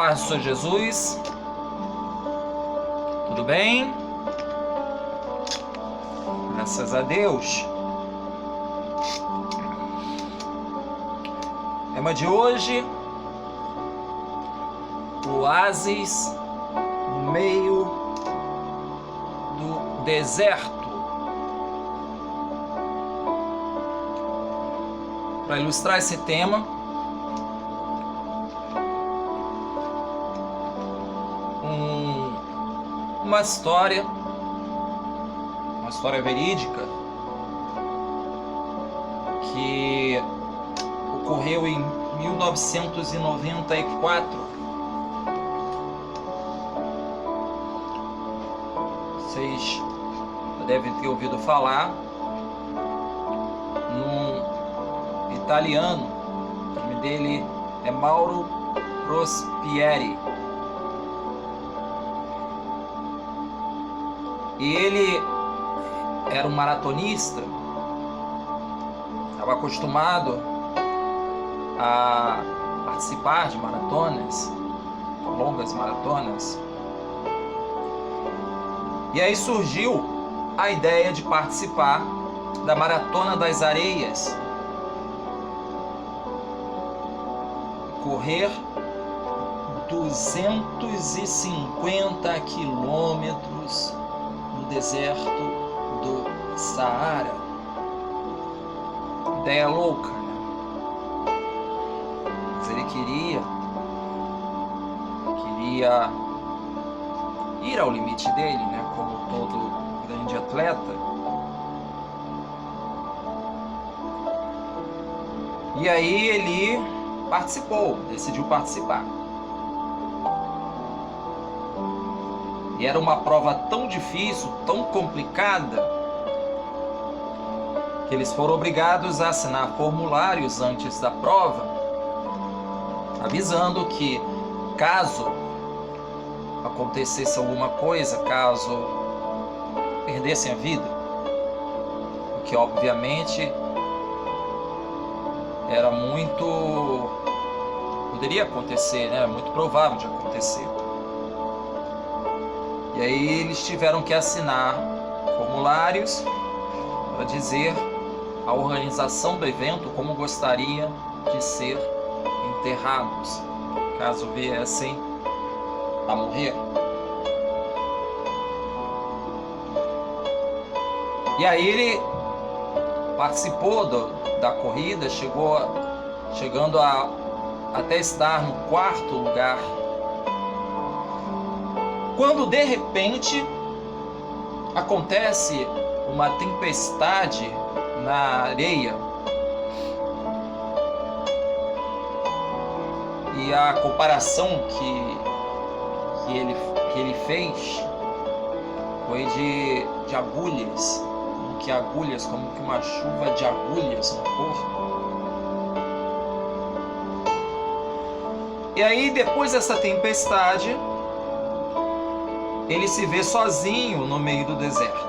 paz do Senhor Jesus. Tudo bem? Graças a Deus. Tema de hoje: oásis no meio do deserto. Para ilustrar esse tema, uma história verídica que ocorreu em 1994. Vocês devem ter ouvido falar num italiano, o nome dele é Mauro Prospieri. E ele era um maratonista, estava acostumado a participar de maratonas, longas maratonas. E aí surgiu a ideia de participar da Maratona das Areias, correr 250 quilômetros no deserto do Saara. Ideia louca, né? Mas ele queria ir ao limite dele, né? Como todo grande atleta. E aí ele decidiu participar. E era uma prova tão difícil, tão complicada, que eles foram obrigados a assinar formulários antes da prova, avisando que caso acontecesse alguma coisa, caso perdessem a vida, o que obviamente era poderia acontecer, né? Muito provável de acontecer. E aí eles tiveram que assinar formulários para dizer à organização do evento como gostaria de ser enterrados, caso viessem a morrer. E aí ele participou da corrida, chegando até estar no 4º lugar, quando de repente acontece uma tempestade na areia. E a comparação que ele fez foi de agulhas, como que uma chuva de agulhas no corpo. E aí, depois dessa tempestade, ele se vê sozinho no meio do deserto.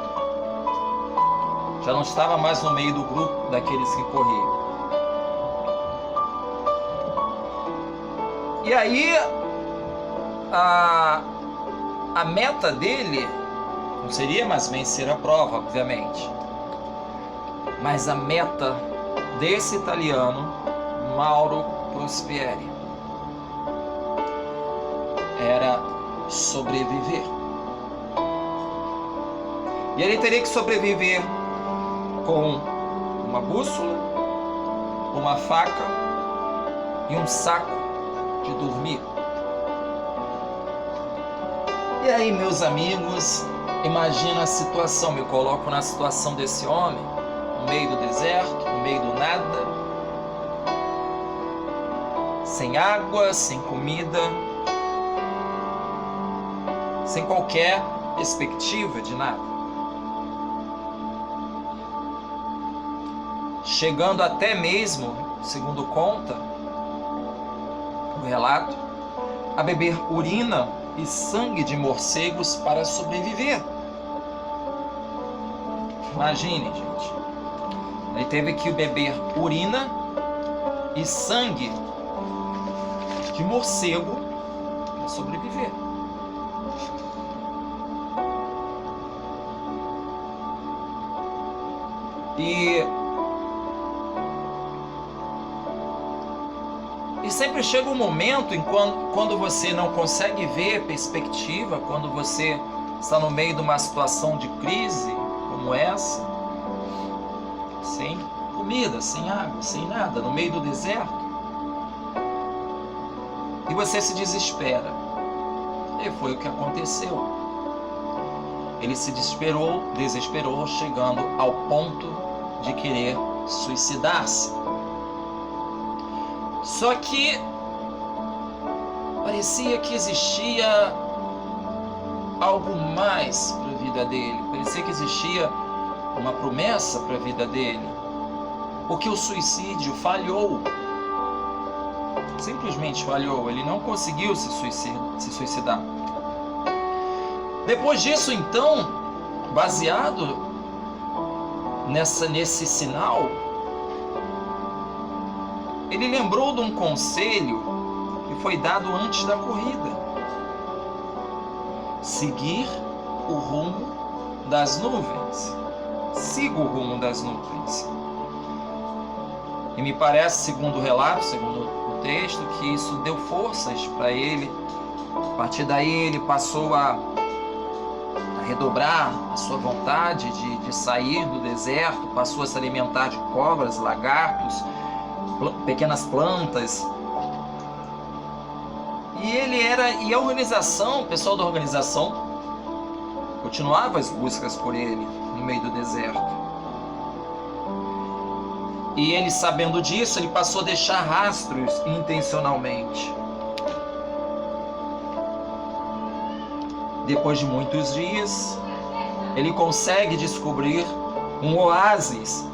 Já não estava mais no meio do grupo daqueles que corriam. E aí, a meta dele não seria mais vencer a prova, obviamente. Mas a meta desse italiano, Mauro Prospieri, era sobreviver. E ele teria que sobreviver com uma bússola, uma faca e um saco de dormir. E aí, meus amigos, imagina a situação, me coloco na situação desse homem, no meio do deserto, no meio do nada, sem água, sem comida, sem qualquer perspectiva de nada. Chegando até mesmo, segundo conta o relato, a beber urina e sangue de morcegos para sobreviver. Imagine, gente. Ele teve que beber urina e sangue de morcego para sobreviver. E sempre chega um momento em quando você não consegue ver perspectiva, quando você está no meio de uma situação de crise como essa, sem comida, sem água, sem nada, no meio do deserto, e você se desespera. E foi o que aconteceu. Ele se desesperou, chegando ao ponto de querer suicidar-se. Só que parecia que existia algo mais para a vida dele. Parecia que existia uma promessa para a vida dele. Porque o suicídio falhou. Simplesmente falhou. Ele não conseguiu se suicidar. Depois disso, então, baseado nesse sinal, ele lembrou de um conselho que foi dado antes da corrida: seguir o rumo das nuvens. Siga o rumo das nuvens. E me parece, segundo o relato, segundo o texto, que isso deu forças para ele. A partir daí ele passou a redobrar a sua vontade de sair do deserto, passou a se alimentar de cobras, lagartos, pequenas plantas. E a organização, o pessoal da organização continuava as buscas por ele no meio do deserto. E ele, sabendo disso, ele passou a deixar rastros intencionalmente. Depois de muitos dias, ele consegue descobrir um oásis,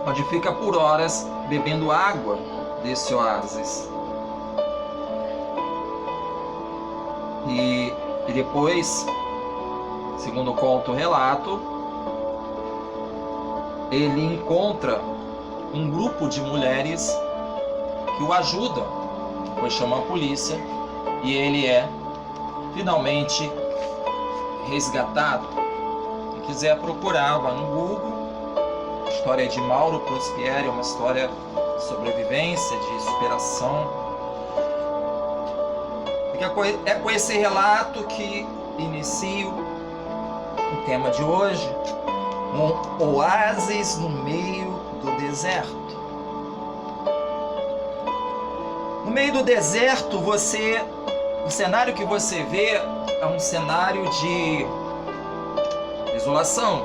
onde fica por horas bebendo água desse oásis. E depois, segundo conta o relato, ele encontra um grupo de mulheres que o ajudam, depois chama a polícia e ele é finalmente resgatado. Quem quiser procurar, vá no Google. A história de Mauro Prospieri é uma história de sobrevivência, de superação. É com esse relato que inicio o tema de hoje: um oásis no meio do deserto. No meio do deserto, o cenário que você vê é um cenário de desolação.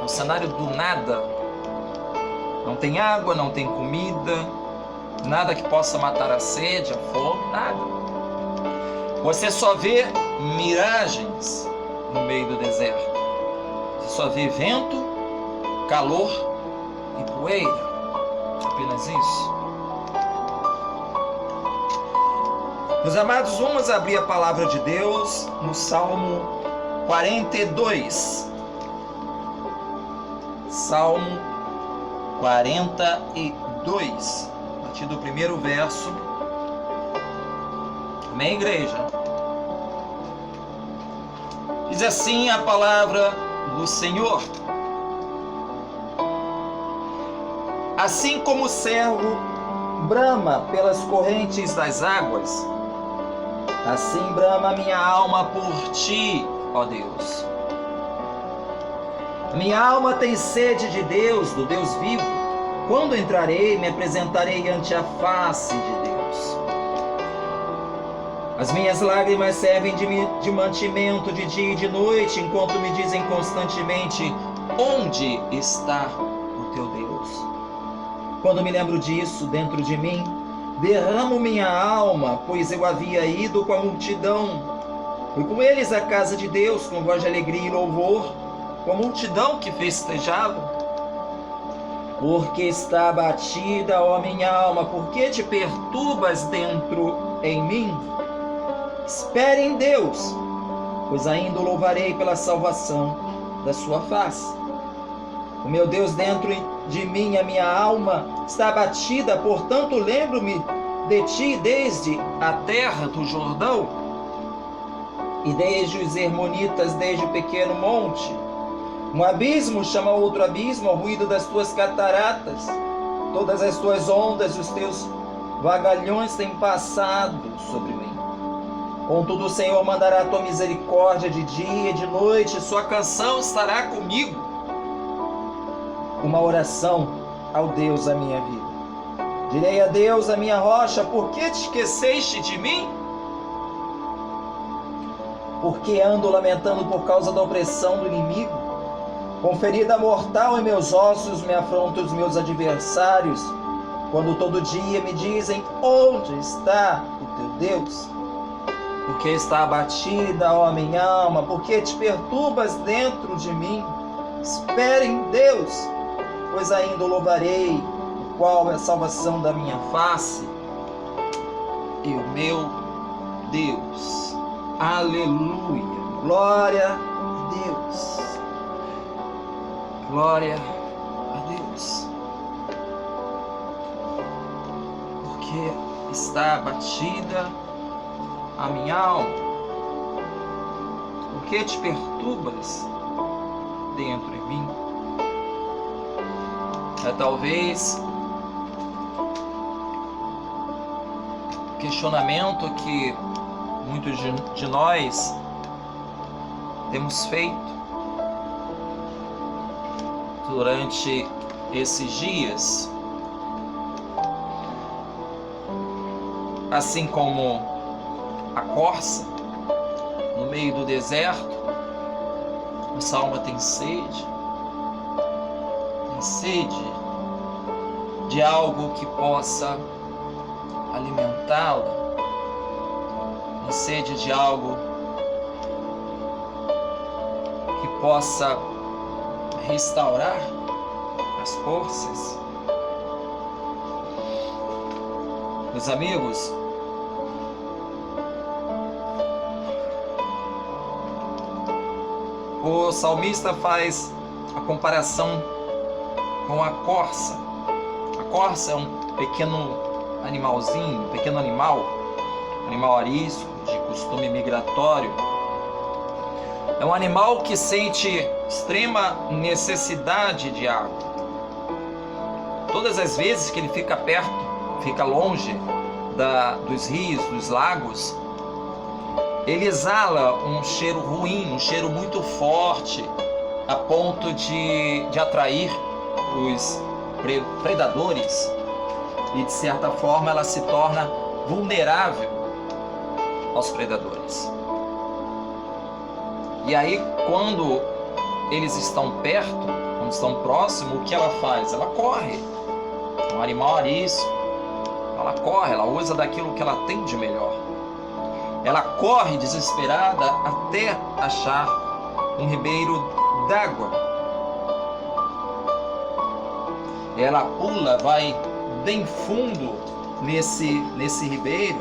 É um cenário do nada. Não tem água, não tem comida, nada que possa matar a sede, a fome, nada. Você só vê miragens no meio do deserto. Você só vê vento, calor e poeira. Apenas isso. Meus amados, vamos abrir a palavra de Deus no Salmo 42. Salmo 42, a partir do primeiro verso. Amém, igreja? Diz assim a palavra do Senhor: assim como o servo brama pelas correntes das águas, assim brama minha alma por ti, ó Deus. Minha alma tem sede de Deus, do Deus vivo. Quando entrarei, me apresentarei ante a face de Deus. As minhas lágrimas servem de mantimento de dia e de noite, enquanto me dizem constantemente: onde está o teu Deus? Quando me lembro disso dentro de mim, derramo minha alma, pois eu havia ido com a multidão. Fui com eles à casa de Deus, com voz de alegria e louvor, com a multidão que festejava. Porque está abatida, ó minha alma, por que te perturbas dentro em mim? Espere em Deus, pois ainda o louvarei pela salvação da sua face. O meu Deus dentro de mim, a minha alma está abatida, portanto lembro-me de ti desde a terra do Jordão, e desde os Hermonitas, desde o pequeno monte. Um abismo chama outro abismo ao ruído das tuas cataratas. Todas as tuas ondas e os teus vagalhões têm passado sobre mim. Contudo, o Senhor mandará a tua misericórdia de dia e de noite, sua canção estará comigo. Uma oração ao Deus da minha vida. Direi a Deus, a minha rocha, por que te esqueceste de mim? Porque ando lamentando por causa da opressão do inimigo? Com ferida mortal em meus ossos me afrontam os meus adversários, quando todo dia me dizem, onde está o teu Deus? Porque está abatida, ó minha alma, porque te perturbas dentro de mim? Espere em Deus, pois ainda o louvarei, o qual é a salvação da minha face e o meu Deus. Aleluia, glória a Deus, glória a Deus, porque está abatida a minha alma, porque te perturbas dentro de mim. É talvez o questionamento que muitos de nós temos feito durante esses dias, assim como a corça no meio do deserto. Nossa alma tem sede de algo que possa alimentá-la, tem sede de algo que possa restaurar as forças. Meus amigos, o salmista faz a comparação com a corça. A corça é um pequeno animalzinho, um pequeno animal arisco, de costume migratório. É um animal que sente extrema necessidade de água. Todas as vezes que ele fica perto, fica longe dos rios, dos lagos, ele exala um cheiro ruim, um cheiro muito forte, a ponto de atrair os predadores, e de certa forma ela se torna vulnerável aos predadores. E aí, quando eles estão perto, quando estão próximos, o que ela faz? Ela corre. É um animal arisco. Ela corre, ela usa daquilo que ela tem de melhor. Ela corre desesperada até achar um ribeiro d'água. Ela pula, vai bem fundo nesse ribeiro.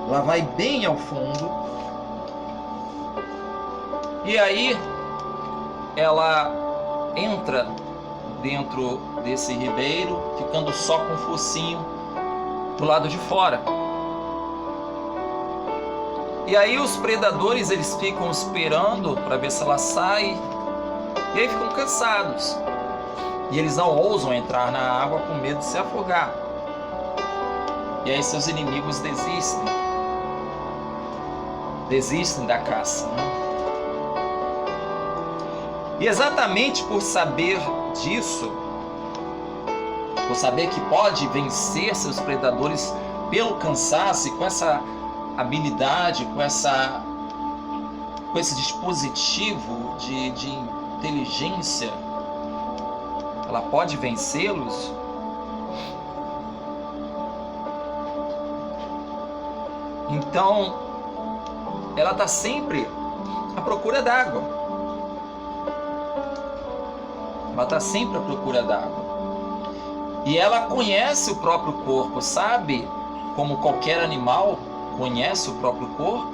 Ela vai bem ao fundo. E aí ela entra dentro desse ribeiro, ficando só com o focinho do lado de fora. E aí os predadores, eles ficam esperando para ver se ela sai, e aí ficam cansados. E eles não ousam entrar na água com medo de se afogar. E aí seus inimigos desistem da caça, né? E exatamente por saber disso, por saber que pode vencer seus predadores pelo cansaço e com essa habilidade, com esse dispositivo de inteligência, ela pode vencê-los. Então, ela está sempre à procura d'água. Ela está sempre à procura d'água. E ela conhece o próprio corpo, sabe? Como qualquer animal conhece o próprio corpo.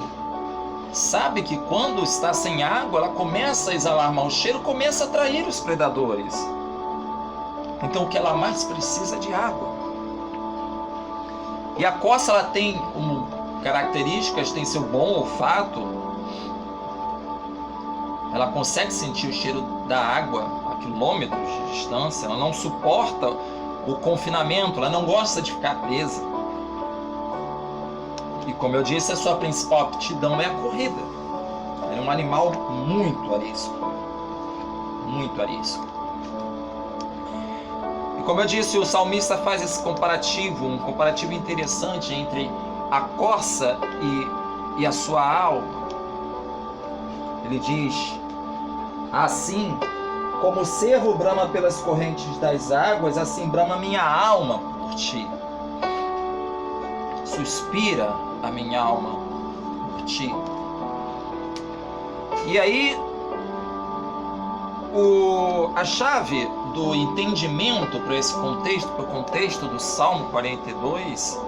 Sabe que quando está sem água, ela começa a exalar mau cheiro, começa a atrair os predadores. Então o que ela mais precisa é de água. E a corça, ela tem como características, tem seu bom olfato. Ela consegue sentir o cheiro da água a quilômetros de distância. Ela não suporta o confinamento, ela não gosta de ficar presa. E como eu disse, a sua principal aptidão é a corrida. Ela é um animal muito arisco. Muito arisco. E como eu disse, o salmista faz esse comparativo, um comparativo interessante entre a corça e a sua alma. Ele diz: assim como o cervo brama pelas correntes das águas, assim brama minha alma por ti. Suspira a minha alma por ti. E aí, a chave do entendimento para esse contexto, para o contexto do Salmo 42,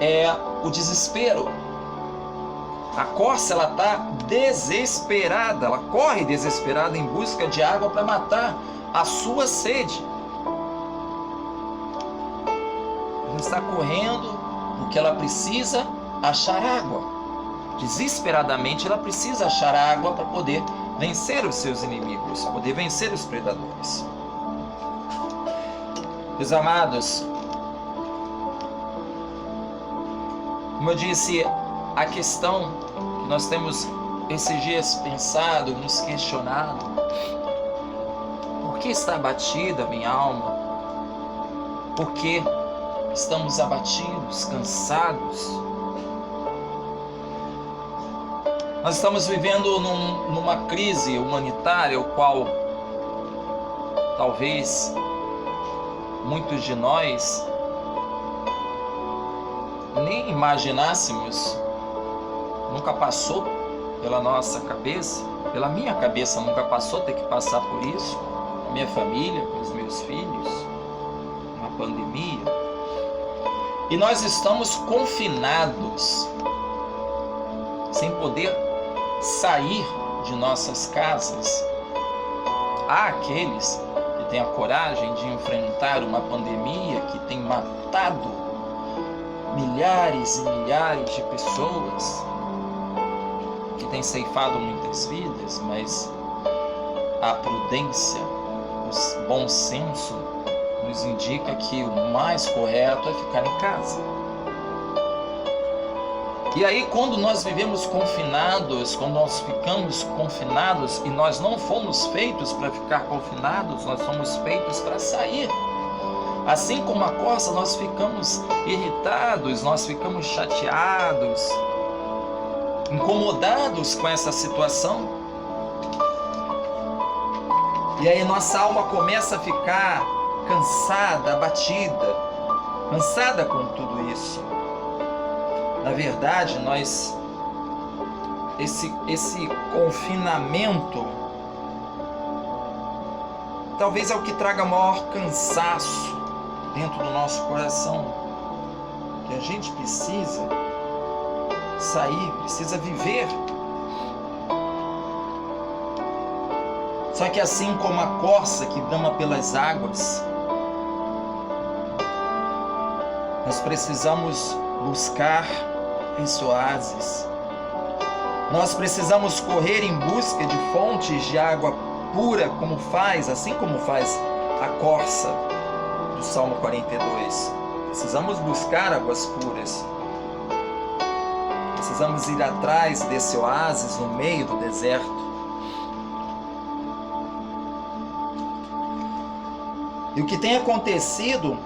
é o desespero. A corça, ela está desesperada, ela corre desesperada em busca de água para matar a sua sede. Ela está correndo porque ela precisa achar água. Desesperadamente ela precisa achar água para poder vencer os seus inimigos, poder vencer os predadores. Meus amados, como eu disse, a questão que nós temos esses dias pensado, nos questionado: por que está abatida a minha alma? Por que estamos abatidos, cansados? Nós estamos vivendo numa crise humanitária, o qual talvez muitos de nós nem imaginássemos. Nunca passou pela nossa cabeça, pela minha cabeça nunca passou ter que passar por isso, com a minha família, com os meus filhos, uma pandemia. E nós estamos confinados, sem poder sair de nossas casas. Há aqueles que têm a coragem de enfrentar uma pandemia que tem matado milhares e milhares de pessoas, que tem ceifado muitas vidas, mas a prudência, o bom senso nos indica que o mais correto é ficar em casa. E aí, quando nós vivemos confinados, quando nós ficamos confinados, e nós não fomos feitos para ficar confinados, nós somos feitos para sair. Assim como a corça, nós ficamos irritados, nós ficamos chateados, incomodados com essa situação. E aí nossa alma começa a ficar cansada, abatida, cansada com tudo isso. Na verdade, esse confinamento talvez é o que traga maior cansaço dentro do nosso coração, que a gente precisa sair, precisa viver. Só que assim como a corça que brama pelas águas, nós precisamos buscar esse oásis. Nós precisamos correr em busca de fontes de água pura, assim como faz a corça do Salmo 42. Precisamos buscar águas puras. Precisamos ir atrás desse oásis no meio do deserto. E o que tem acontecido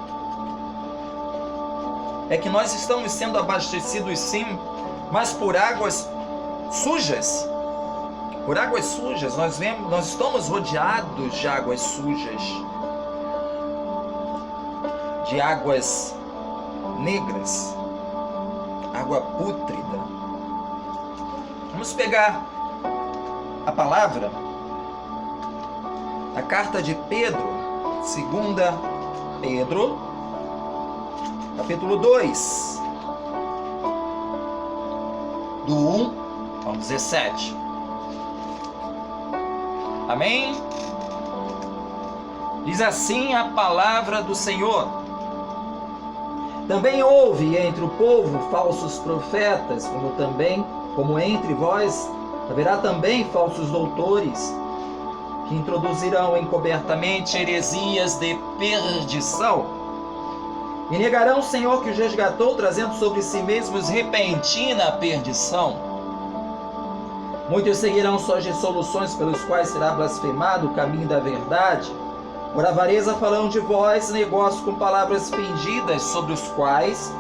é que nós estamos sendo abastecidos, sim, mas por águas sujas. Por águas sujas. Nós estamos rodeados de águas sujas, de águas negras, água pútrida. Vamos pegar a palavra, a carta de Pedro, 2 Pedro, capítulo 2, do 1 ao 17. Amém? Diz assim a palavra do Senhor: Também houve entre o povo falsos profetas, como entre vós haverá também falsos doutores, que introduzirão encobertamente heresias de perdição, e negarão o Senhor que os resgatou, trazendo sobre si mesmos repentina perdição. Muitos seguirão suas dissoluções, pelos quais será blasfemado o caminho da verdade. Por avareza falarão de vós negócio com palavras fingidas, sobre os quais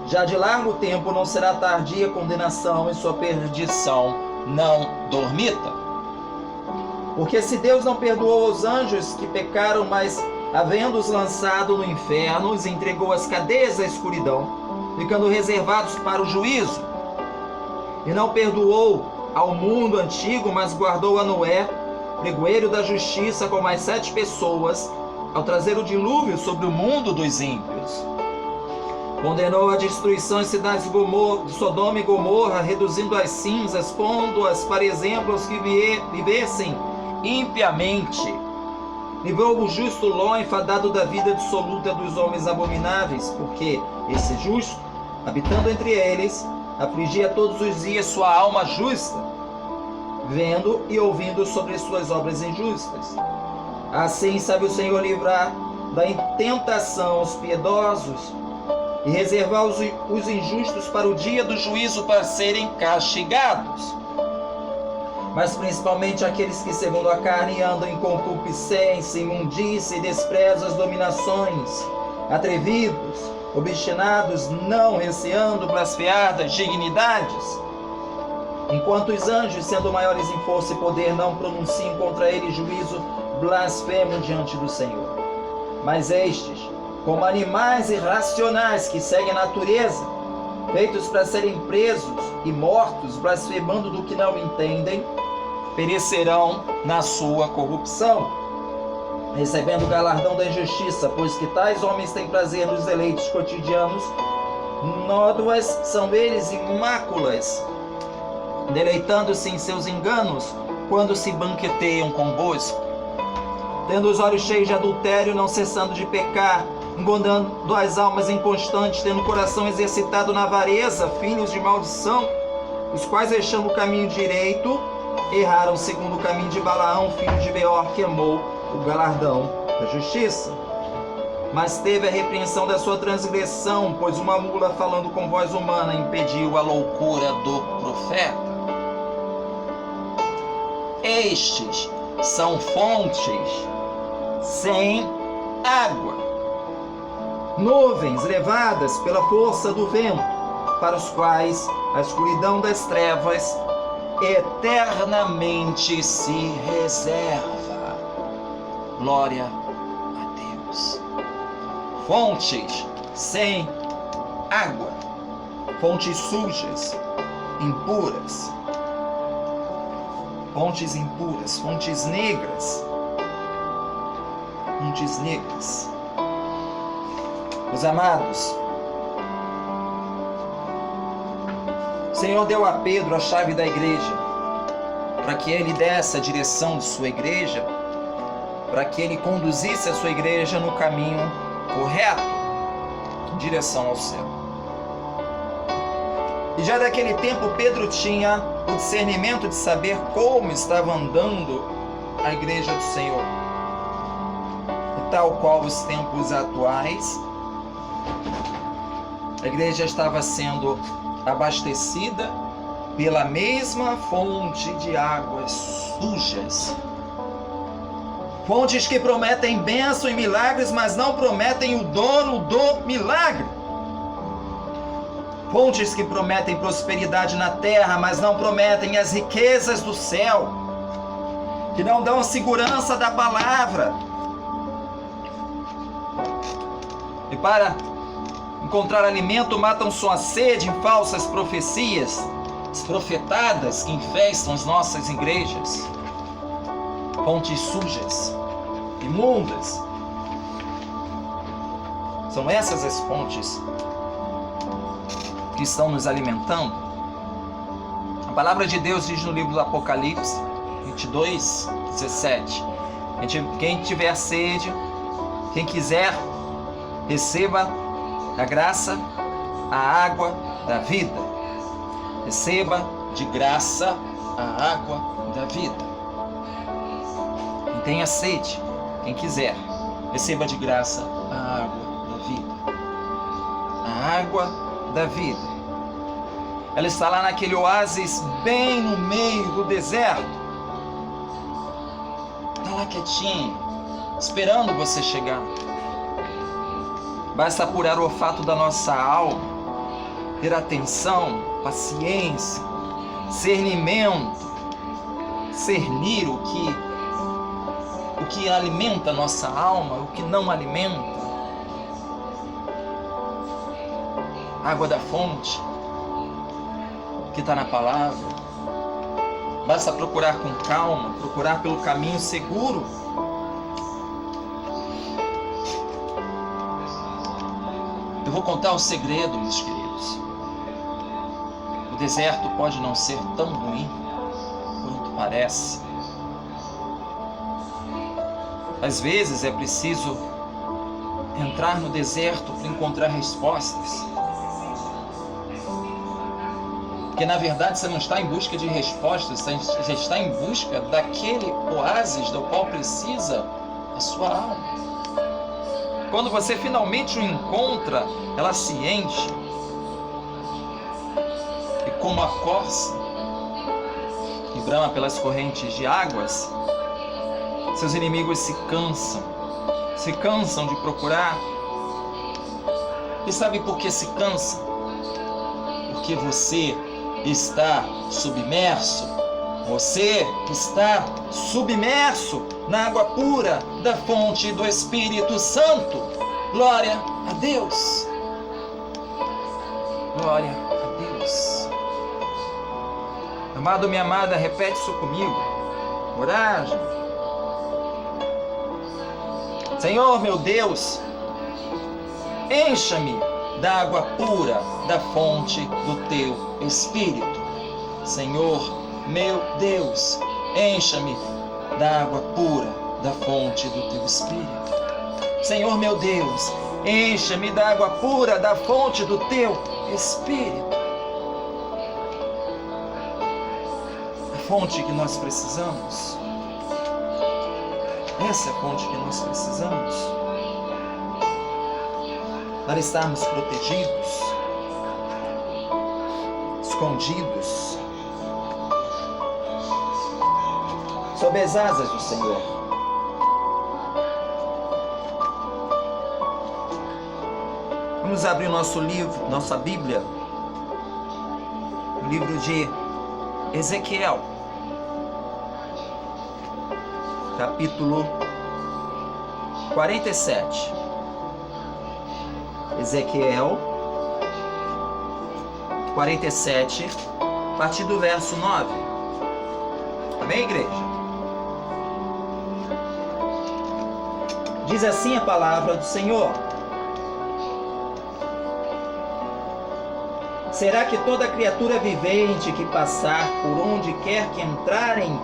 já de largo tempo não será tardia condenação, e sua perdição não dormita. Porque se Deus não perdoou os anjos que pecaram, mas havendo-os lançado no inferno, os entregou às cadeias da escuridão, ficando reservados para o juízo, e não perdoou ao mundo antigo, mas guardou a Noé, pregoeiro da justiça, com mais 7 pessoas, ao trazer o dilúvio sobre o mundo dos ímpios. Condenou a destruição as cidades de Sodoma e Gomorra, reduzindo as cinzas, pondo-as para exemplo aos que vivessem impiamente. Livrou o justo Ló, enfadado da vida dissoluta dos homens abomináveis, porque esse justo, habitando entre eles, afligia todos os dias sua alma justa, vendo e ouvindo sobre suas obras injustas. Assim sabe o Senhor livrar da tentação os piedosos e reservar os injustos para o dia do juízo, para serem castigados. Mas principalmente aqueles que segundo a carne andam em concupiscência, imundícia e desprezam as dominações, atrevidos, obstinados, não receando blasfear das dignidades, enquanto os anjos, sendo maiores em força e poder, não pronunciam contra eles juízo, blasfemam diante do Senhor. Mas estes, como animais irracionais que seguem a natureza, feitos para serem presos e mortos, blasfemando do que não entendem, perecerão na sua corrupção, recebendo o galardão da injustiça, pois que tais homens têm prazer nos deleites cotidianos, nódoas são eles e máculas, deleitando-se em seus enganos, quando se banqueteiam convosco, tendo os olhos cheios de adultério, não cessando de pecar, enganando as almas inconstantes, tendo o coração exercitado na avareza, filhos de maldição, os quais, deixando o caminho direito, erraram segundo o caminho de Balaão, filho de Beor, que amou o galardão da justiça. Mas teve a repreensão da sua transgressão, pois uma mula falando com voz humana impediu a loucura do profeta. Estes são fontes sem água, nuvens levadas pela força do vento, para os quais a escuridão das trevas eternamente se reserva. Glória a Deus. Fontes sem água, fontes sujas, impuras, fontes impuras, fontes negras, fontes negras. Meus amados, o Senhor deu a Pedro a chave da igreja, para que ele desse a direção de sua igreja, para que ele conduzisse a sua igreja no caminho correto, em direção ao céu. E já daquele tempo Pedro tinha o discernimento de saber como estava andando a igreja do Senhor. E tal qual os tempos atuais, a igreja estava sendo abastecida pela mesma fonte de águas sujas. Fontes que prometem bênção e milagres, mas não prometem o dono do milagre. Fontes que prometem prosperidade na terra, mas não prometem as riquezas do céu. Que não dão segurança da palavra. E para encontrar alimento, matam sua sede em falsas profecias, profetadas que infestam as nossas igrejas. Fontes sujas, imundas. São essas as fontes que estão nos alimentando. A palavra de Deus diz no livro do Apocalipse 22, 17: quem tiver sede, quem quiser, receba da graça a água da vida. Receba de graça a água da vida. Quem tenha sede, quem quiser, receba de graça a água da vida. A água da vida. Ela está lá naquele oásis bem no meio do deserto. Está lá quietinho, esperando você chegar. Basta apurar o olfato da nossa alma, ter atenção, paciência, discernimento, discernir o que alimenta a nossa alma, o que não alimenta. Água da fonte, que está na palavra. Basta procurar com calma, procurar pelo caminho seguro. Eu vou contar um segredo, meus queridos. O deserto pode não ser tão ruim quanto parece. Às vezes é preciso entrar no deserto para encontrar respostas. Porque na verdade você não está em busca de respostas, você está em busca daquele oásis do qual precisa a sua alma. Quando você finalmente o encontra, ela se enche. E como a corça que brama pelas correntes de águas, seus inimigos se cansam de procurar. E sabe por que se cansam? Porque você está submerso. Você está submerso na água pura da fonte do Espírito Santo. Glória a Deus. Glória a Deus. Amado, minha amada, repete isso comigo. Coragem. Senhor, meu Deus, encha-me da água pura da fonte do teu Espírito. Senhor, meu Deus, encha-me da água pura da fonte do teu Espírito. Senhor, meu Deus, encha-me da água pura da fonte do teu Espírito. A fonte que nós precisamos. Essa é a fonte que nós precisamos para estarmos protegidos, escondidos sob as asas do Senhor. Vamos abrir o nosso livro, nossa Bíblia, o livro de Ezequiel, capítulo 47. Ezequiel 47, a partir do verso 9. Amém, igreja? Diz assim a palavra do Senhor: será que toda criatura vivente que passar por onde quer que entrarem,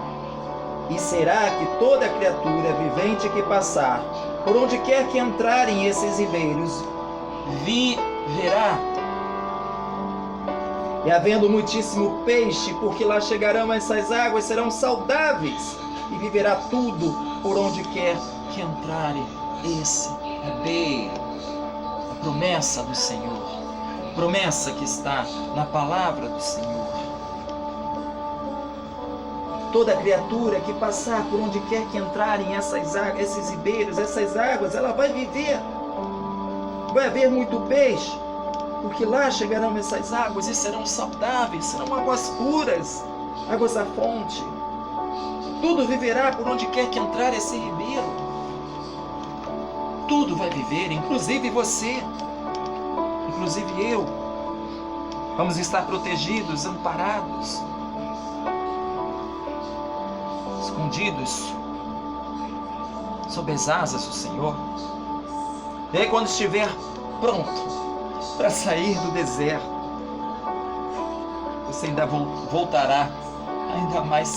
e será que toda criatura vivente que passar por onde quer que entrarem esses ribeiros viverá? E havendo muitíssimo peixe, porque lá chegarão essas águas, serão saudáveis, e viverá tudo por onde quer que entrarem esse ribeiro. A promessa do Senhor, promessa que está na palavra do Senhor. Toda criatura que passar por onde quer que entrarem essas águas, esses ribeiros, essas águas, ela vai viver. Vai haver muito peixe, porque lá chegarão essas águas e serão saudáveis, serão águas puras, águas da fonte. Tudo viverá por onde quer que entrar esse ribeiro. Tudo vai viver, inclusive você, inclusive eu. Vamos estar protegidos, amparados, escondidos sob as asas do Senhor. E aí, quando estiver pronto para sair do deserto, você ainda voltará ainda mais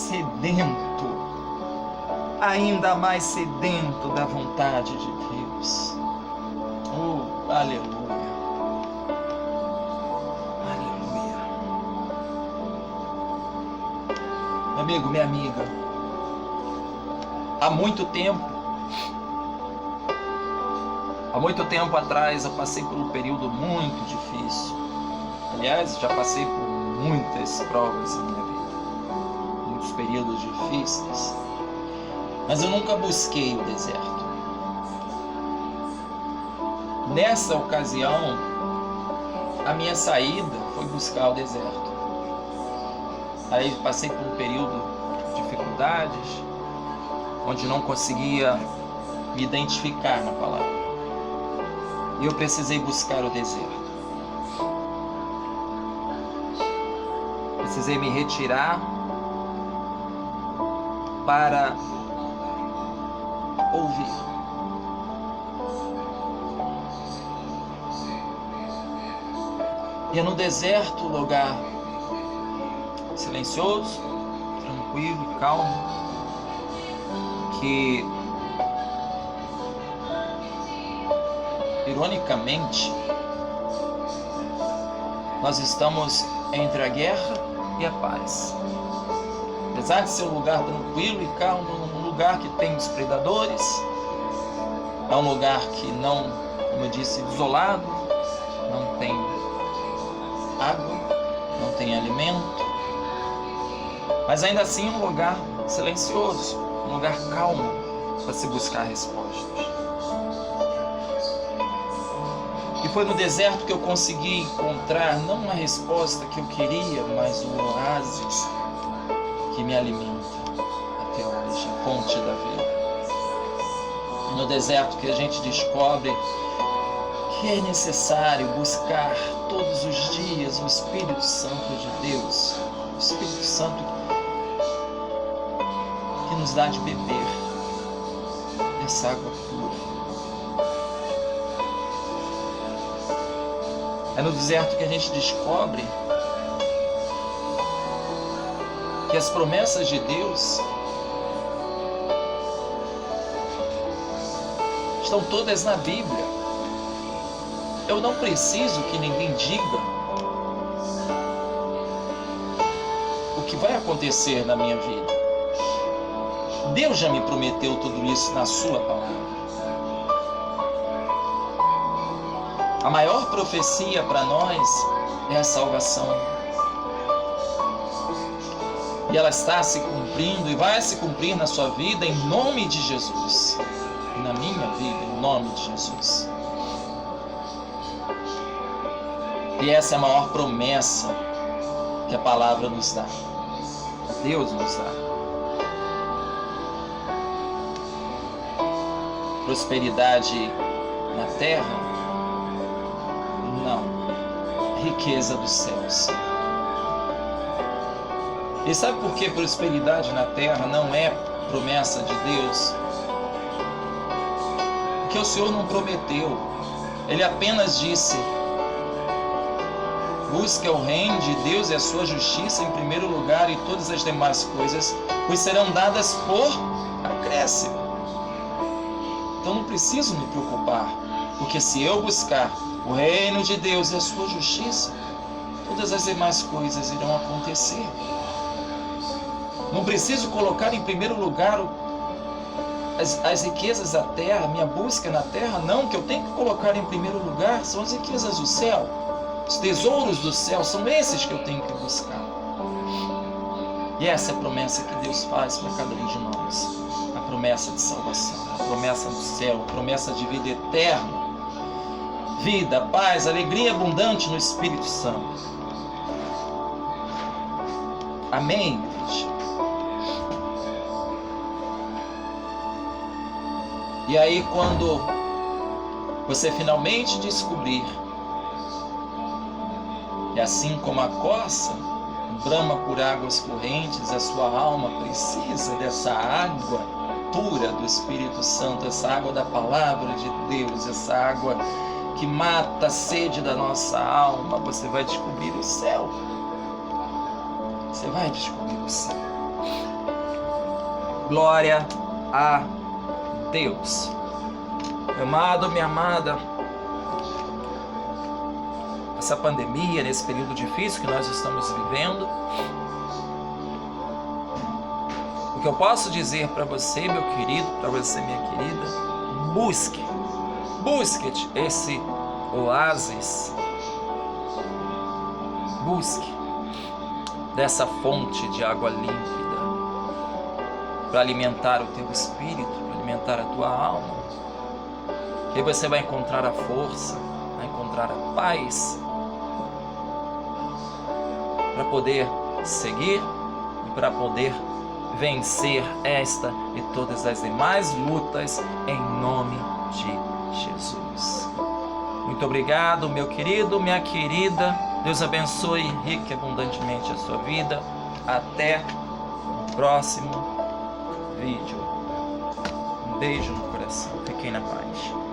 sedento da vontade de Deus. Oh, aleluia! amigo, minha amiga, há muito tempo atrás eu passei por um período muito difícil. Aliás, já passei por muitas provas na minha vida, muitos períodos difíceis, mas eu nunca busquei o deserto. Nessa ocasião, a minha saída foi buscar o deserto. Aí passei por um período de dificuldades, onde não conseguia me identificar na palavra. E eu precisei buscar o deserto. Precisei me retirar para ouvir. E é no deserto, lugar silencioso, tranquilo e calmo, que, ironicamente, nós estamos entre a guerra e a paz. Apesar de ser um lugar tranquilo e calmo, um lugar que tem os predadores, é um lugar que não, como eu disse, isolado, não tem água, não tem alimento, mas ainda assim um lugar silencioso, um lugar calmo para se buscar respostas. E foi no deserto que eu consegui encontrar não a resposta que eu queria, mas o oásis que me alimenta até hoje, a fonte da vida. E no deserto que a gente descobre que é necessário buscar todos os dias o Espírito Santo de Deus, o Espírito Santo que nos dá de beber essa água pura. É no deserto que a gente descobre que as promessas de Deus estão todas na Bíblia. Eu não preciso que ninguém diga o que vai acontecer na minha vida. Deus já me prometeu tudo isso na sua palavra. A maior profecia para nós é a salvação. E ela está se cumprindo e vai se cumprir na sua vida em nome de Jesus. E na minha vida, em nome de Jesus. E essa é a maior promessa que a palavra nos dá. Deus nos dá. Prosperidade na terra? Não. Riqueza dos céus. E sabe por que prosperidade na terra não é promessa de Deus? Porque o Senhor não prometeu. Ele apenas disse: busque o reino de Deus e a sua justiça em primeiro lugar, e todas as demais coisas vos serão dadas por acréscimo. Então não preciso me preocupar, porque se eu buscar o reino de Deus e a sua justiça, todas as demais coisas irão acontecer. Não preciso colocar em primeiro lugar as riquezas da terra, minha busca na terra, não. O que eu tenho que colocar em primeiro lugar são as riquezas do céu. Os tesouros do céu são esses que eu tenho que buscar. E essa é a promessa que Deus faz para cada um de nós. A promessa de salvação, a promessa do céu, a promessa de vida eterna. Vida, paz, alegria abundante no Espírito Santo. Amém, gente? E aí, quando você finalmente descobrir que assim como a corça brama por águas correntes, a sua alma precisa dessa água pura do Espírito Santo, essa água da palavra de Deus, essa água que mata a sede da nossa alma, você vai descobrir o céu. Você vai descobrir o céu. Glória a Deus. Meu amado, minha amada, essa pandemia, nesse período difícil que nós estamos vivendo, O que eu posso dizer para você, meu querido, para você, minha querida, busque esse oásis, busque dessa fonte de água límpida para alimentar o teu espírito, para alimentar a tua alma. Que aí você vai encontrar a força, vai encontrar a paz para poder seguir e para poder vencer esta e todas as demais lutas em nome de Jesus. Muito obrigado, meu querido, minha querida. Deus abençoe rica e abundantemente a sua vida. Até o próximo vídeo. Um beijo no coração. Fiquem na paz.